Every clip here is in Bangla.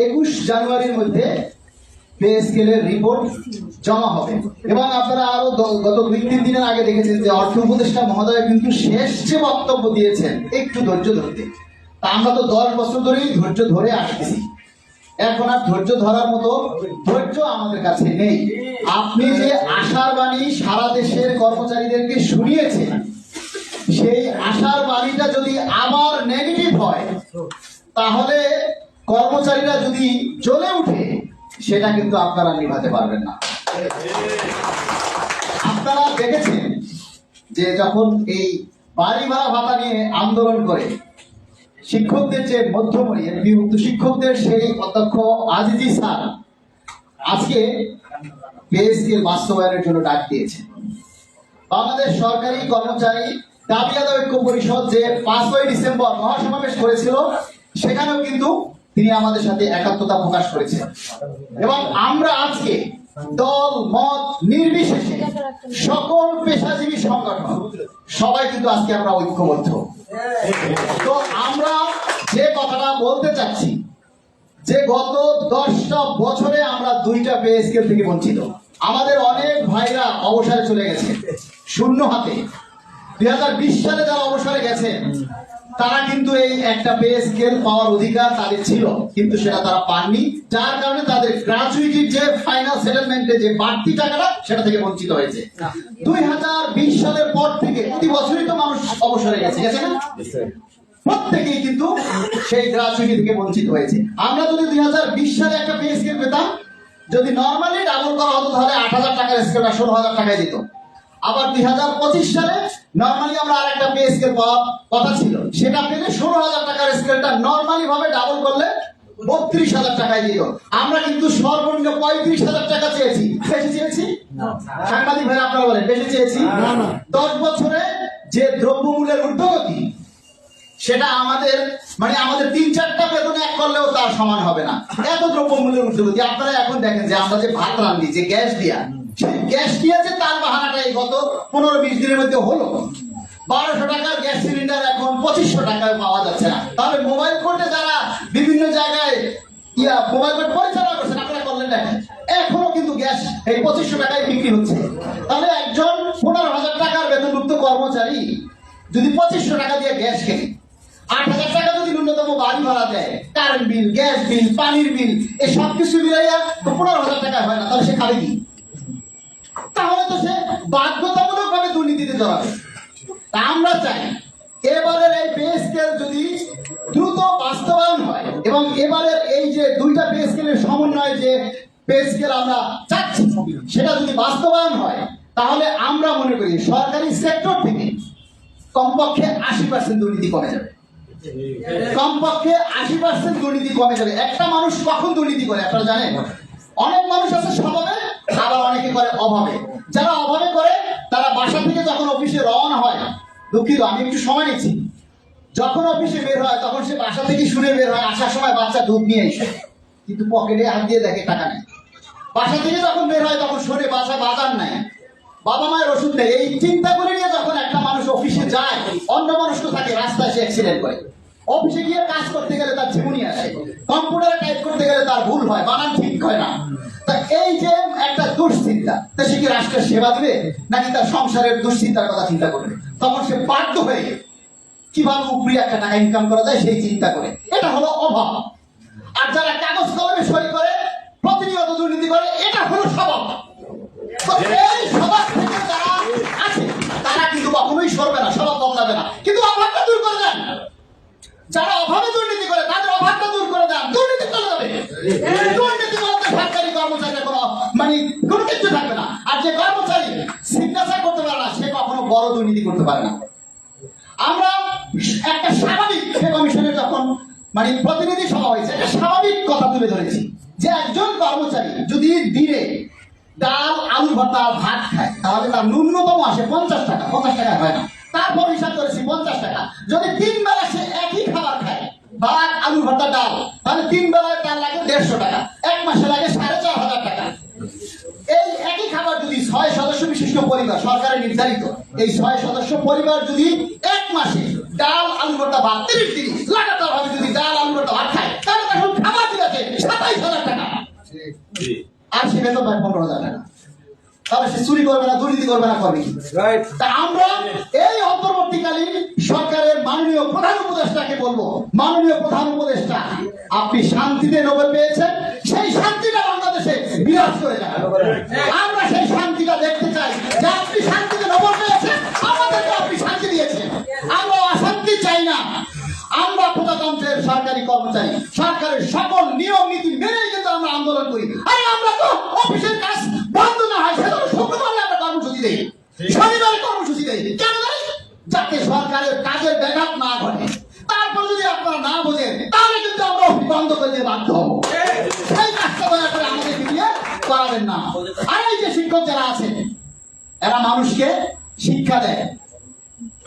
21 জানুয়ারির মধ্যে পে স্কেলের রিপোর্ট জমা হবে। এবং আপনারা আরো গত 2-3 দিনের আগে দেখেছেন যে অর্থ উপদেষ্টা মহোদয় কিন্তু শেষ যে বক্তব্য দিয়েছেন একটু ধৈর্য ধরতে। তা আমরা তো 10 বছর ধরেই ধৈর্য ধরে আসতেছি, এখন আর ধৈর্য ধরার মতো ধৈর্য আমাদের কাছে নেই। আপনি যে আশার বাণী সারা দেশের কর্মচারীদেরকে শুনিয়েছেন, সেই আশার বাণীটা যদি আবার নেগেটিভ হয়, তাহলে কর্মচারীরা যদি জ্বলে উঠে, সেটা কিন্তু আপনারা নিভাতে পারবেন না। আপনারা দেখেছেন যে যখন এই বাড়ি ভাড়া ভাতা নিয়ে আন্দোলন করে শিক্ষকদের যে মধ্যমণি বিভক্ত শিক্ষকদের সেই অধ্যক্ষ আজিজি স্যার আজকে পে স্কেল বাস্তবায়নের জন্য ডাক দিয়েছে। বাংলাদেশ সরকারি কর্মচারী দাবি আদায় ঐক্য পরিষদ যে 5ই ডিসেম্বর মহাসমাবেশ করেছিল, সেখানেও কিন্তু তিনি আমাদের সাথে একাত্মতা প্রকাশ করেছেন। এবং আমরা আজকে দল মত নির্বিশেষে সকল পেশাজীবী সংগঠন সবাই কিন্তু আজকে আমরা ঐক্যবদ্ধ। তো আমরা যে কথাটা বলতে চাচ্ছি যে গত 10টা বছরে আমরা 2টা পে স্কেল থেকে বঞ্চিত। আমাদের অনেক ভাইরা অবসরে চলে গেছে শূন্য হাতে। 2020 সালে যারা অবসরে গেছেন তারা কিন্তু এই একটা পে স্কেল পাওয়ার অধিকার তাদের ছিল, কিন্তু সেটা তারা পাননি, যার কারণে তাদের গ্র্যাচুইটির যে ফাইনাল সেটেলমেন্টে যে বাড়তি টাকাটা সেটা থেকে বঞ্চিত হয়েছে। 2020 সালের পর থেকে প্রতি বছরই তো মানুষ অবসরে গেছে না, প্রত্যেকেই কিন্তু সেই গ্র্যাচুইটি থেকে বঞ্চিত হয়েছে। আমরা যদি 2020 সালে একটা পে স্কেল পেতাম, যদি নরমালি ডাবল করা হতো তাহলে 8,000 টাকার স্কেলটা 16,000 টাকায় দিত। আবার 2025 সালে নরমালি আমরা আরেকটা পে স্কেল পাওয়ার কথা ছিল, সেটা পেলে 16,000 টাকার স্কেলটা নরমালি ভাবে ডাবল করলে 32,000 টাকায় দিল। আমরা কিন্তু সর্বনিম্ন 35,000 টাকা চেয়েছি। বেশি চেয়েছি? সাংবাদিক ভাই আপনারা বলেন বেশি চেয়েছি? 10 বছরে যে দ্রব্যমূল্যের ঊর্ধ্বগতি, সেটা আমাদের আমাদের 3-4টা বেতন এক করলেও তার সমান হবে না, এত দ্রব্যমূল্যের ঊর্ধ্বগতি। আপনারা এখন দেখেন যে আমরা যে ভাত রান্ধি, যে গ্যাস দিয়া, সেই গ্যাস দিয়ে যে তার বাহানাটা এই গত 15-20 দিনের মধ্যে হলো। 1200 টাকার গ্যাস সিলিন্ডার এখন 2500 টাকায় পাওয়া যাচ্ছে না। তাহলে মোবাইল কোর্টে যারা বিভিন্ন জায়গায় মোবাইল কোর্ট পরিচালনা করছেন, আপনারা করলেন দেখেন, এখনো কিন্তু গ্যাস এই 2500 টাকায় বিক্রি হচ্ছে। তাহলে একজন 15,000 টাকার বেতনভুক্ত কর্মচারী যদি 2500 টাকা দিয়ে গ্যাস কেনে, 8,000 টাকা যদি ন্যূনতম বাড়ি ভাড়া দেয়, কারেন্ট বিল, গ্যাস বিল, পানির বিল, এই সবকিছু মিলাইয়া তো 15,000 টাকা হয় না, তাহলে সে খাবে কি? তাহলে তো সে বাধ্যতামূলক ভাবে দুর্নীতিতে জড়াবে। তা আমরা চাই এবারের এই পে স্কেল যদি দ্রুত বাস্তবায়ন হয় এবং এবারের এই যে 2টা পে স্কেলের সমন্বয়ে যে পে স্কেল আমরা চাচ্ছি, সেটা যদি বাস্তবায়ন হয়, তাহলে আমরা মনে করি সরকারি সেক্টর থেকে কমপক্ষে 80% দুর্নীতি কমে যাবে। কমপক্ষে 80% দুর্নীতি কমে যাবে। একটা মানুষ কখন দুর্নীতি করে আপনারা জানেন? অনেক মানুষ আছে স্বভাবে, আবার অনেকে করে অভাবে। যারা অভাবে করে তারা বাসা থেকে যখন অফিসে রওনা হয়, দুঃখিত আমি একটু সময় নিচ্ছি, যখন অফিসে বের হয় তখন সে বাসা থেকে শুনে বের হয়, আসার সময় বাচ্চা দুধ নিয়ে এসে, কিন্তু পকেটে হাত দিয়ে দেখে টাকা নেই। বাসা থেকে যখন বের হয় তখন শুনে বাজার নাই, বাবা মায়ের ওষুধ নেই। এই চিন্তা করে নিয়ে যখন একটা মানুষ অফিসে যায়, অন্য মানুষ তো থাকে রাস্তায়, সে অ্যাক্সিডেন্ট করে। অফিসে গিয়ে কাজ করতে গেলে তার ঝিমুনি আসে, কম্পিউটারে টাইপ করতে গেলে তার ভুল হয়, বানান ঠিক হয় না। তা এই যে একটা দুশ্চিন্তা, তা সে কি রাষ্ট্রের সেবা দিবে নাকি তার সংসারের দুশ্চিন্তার কথা চিন্তা করবে? তখন সে বাধ্য হয়ে কিভাবে উপরি একটা টাকা ইনকাম করা যায় সেই চিন্তা করে। এটা হলো অভাব। আর যারা কাগজ কলমে সই করে প্রতিনিয়ত দুর্নীতি করে, এটা হলো স্বভাব। এই স্বভাব থেকে যারা আছে তারা কিন্তু কখনোই সরবে না, স্বভাব বদলাবে না, কিন্তু অভাবটা দূর করে দেন। যারা অভাবে দুর্নীতি করে তাদের অভাবটা দূর করে দেন, দুর্নীতি চলে যাবে। দুর্নীতি করতে সরকারি কর্মচারীরা কোনো কিছু থাকবে না। আর যে কর্মচারী সিগনেচার করতে পারে না, সে কখনো বড় দুর্নীতি করতে পারে না। আমরা একটা স্বাভাবিক কমিশনের যখন প্রতিনিধি সভা হয়েছে, একটা স্বাভাবিক কথা তুলে ধরেছি যে একজন কর্মচারী যদি দিনে ডাল, আলু ভর্তা, ভাত খায়, তাহলে তার ন্যূনতম আসে 50 টাকা। 50 টাকা হয় না, তারপর হিসাব করেছি 50 টাকা। যদি 3 বেলা সে একই খাবার খায়, ভাত, আলু ভর্তা, ডাল, তাহলে 3 বেলায় তার লাগে 150 টাকা, 1 মাসে লাগে 4,500 টাকা। এই একই খাবার যদি 6 সদস্য বিশিষ্ট পরিবার, সরকারের নির্ধারিত এই 6 সদস্য পরিবার যদি 1 মাসে ডাল, আলু ভর্তা, ভাত 30 দিন লাগাতার ভাবে যদি ডাল, আলু ভর্তা, ভাত খায়, তাহলে তখন খাবার দিয়েছে আর সে বেতন পায় 15,000 টাকা। তাহলে সে চুরি করবে না, দুর্নীতি করবে না, করবে কি? তা আমরা এই অন্তর্বর্তীকালীন সরকারের মাননীয় প্রধান উপদেষ্টাকে বলবো, মাননীয় প্রধান উপদেষ্টা, আপনি শান্তিতে নোবেল পেয়েছেন, সেই শান্তিটা বাংলাদেশে বিরাজ করে যান। আমরা সেই শান্তিটা দেখতে চাই যে আপনি শান্তিতে নোবেল পেয়েছেন, আমাদেরকে আপনি শান্তি দিয়েছেন। আমরা অশান্তি চাই না। আমরা প্রজাতন্ত্রের সরকারি কর্মচারী, সরকারের সকল নিয়ম নীতি মেনেই কিন্তু আমরা আন্দোলন করি। আরে আমরা তো অফিসের কাজ বন্ধ না হয় সেজন্য শুক্রবারে আমরা কর্মসূচি দেই, শনিবারে কর্মসূচি দেই। কেন দেই? যাতে সরকারের কাজের ব্যাঘাত না ঘটে। তারপর যদি আপনারা না বোঝেন তাহলে কিন্তু আমরা অফিস বন্ধ করে দিয়ে বাধ্য হবো। সেই কাজটা দয়া করে আমাদেরকে দিয়ে করাবেন না। আর এই যে শিক্ষক যারা আছেন, এরা মানুষকে শিক্ষা দেয়।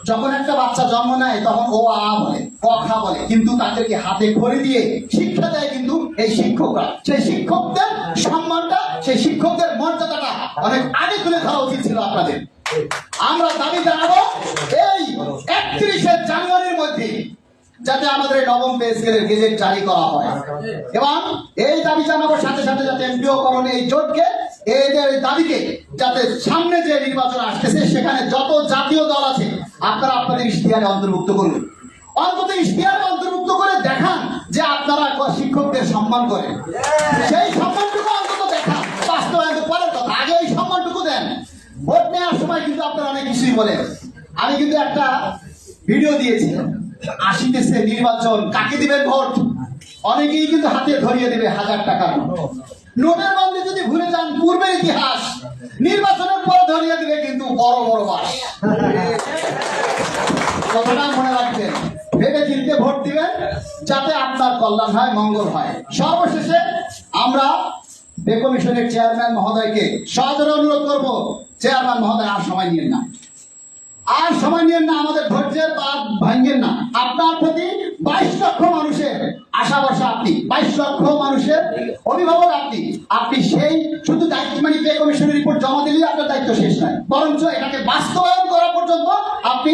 যখন একটা বাচ্চা জন্ম নেয় তখন ও আ বলে, ক খা বলে, কিন্তু তাদেরকে হাতে খড়ি দিয়ে শিক্ষা দেয় কিন্তু এই শিক্ষকরা। সেই শিক্ষকদের সম্মানটা, সেই শিক্ষকদের মর্যাদাটা অনেক আগে তুলে ধরা উচিত ছিল আপনাদের। আমরা দাবি জানাবো এই 31শে জানুয়ারির মধ্যে যাতে আমাদের এই নবম পে স্কেলের গেজেট জারি করা হয়, এবং এই দাবি জানাবোর সাথে সাথে যাতে এমপিও করণে এই জোটকে, এদের দাবিকে যাতে সামনে যে নির্বাচন আসতেছে সেখানে যত জাতীয় দল আছে আপনারা আপনাদের ইশতেহারে অন্তর্ভুক্ত করুন। অন্তত ইশতেহারে অন্তর্ভুক্ত করে দেখান যে আপনারা শিক্ষকদের সম্মান করেন। সেই সম্মানটুকু অন্তত দেখান। বাস্তবায়ন পরের কথা, আগে এই সম্মানটুকু দেন। ভোট নেওয়ার সময় কিন্তু আপনারা অনেক কিছুই বলেন। আমি কিন্তু একটা ভিডিও দিয়েছি, আসিতেছে নির্বাচন, কাকে দিবেন ভোট? অনেকেই কিন্তু হাতে ধরিয়ে দেবে 1000 টাকার নোটের বন্ধে। যদি ভুলে যান পূর্বের ইতিহাস, নির্বাচনের পরে ধরিয়ে দিবে কিন্তু বড় বড় বাস। কথাটা মনে রাখবেন, ভেবে চিন্তে ভোট দিবেন যাতে আপনার কল্যাণ হয়, মঙ্গল হয়। সর্বশেষে আমরা পে কমিশনের চেয়ারম্যান মহোদয়কে সজোরে অনুরোধ করবো, চেয়ারম্যান মহোদয় আর সময় নিয়েন না, আর সময় নিয়েন না, আমাদের ধৈর্যের বাঁধ ভাঙেন না। আপনার প্রতি 22 লক্ষ মানুষের আশা ভরসা, আপনি 22 লক্ষ মানুষের অভিভাবক, আপনি সেই শুধু দায়িত্ব মানে পে কমিশনের রিপোর্ট জমা দিলেই আপনার দায়িত্ব শেষ নয়, বরঞ্চ এটাকে বাস্তবায়ন করা পর্যন্ত আপনি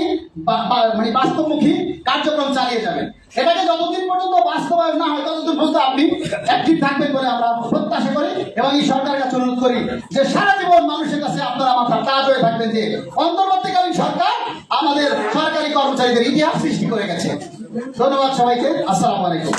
মানে বাস্তবমুখী কার্যক্রম চালিয়ে যাবেন। এটাকে যতদিন পর্যন্ত বাস্তবায়ন না হয় ততদিন পর্যন্ত আপনি অ্যাক্টিভ থাকবেন বলে আমরা প্রত্যাশা করি, এবং এই সরকারের কাছে অনুরোধ করি যে সারা জীবন মানুষের কাছে আপনারা মাথার তাজ হয়ে থাকবেন যে অন্তর্বর্তীকালীন সরকার আমাদের সরকারি কর্মচারীদের ইতিহাস সৃষ্টি করে গেছে। ধন্যবাদ সবাইকে। আসসালামু আলাইকুম।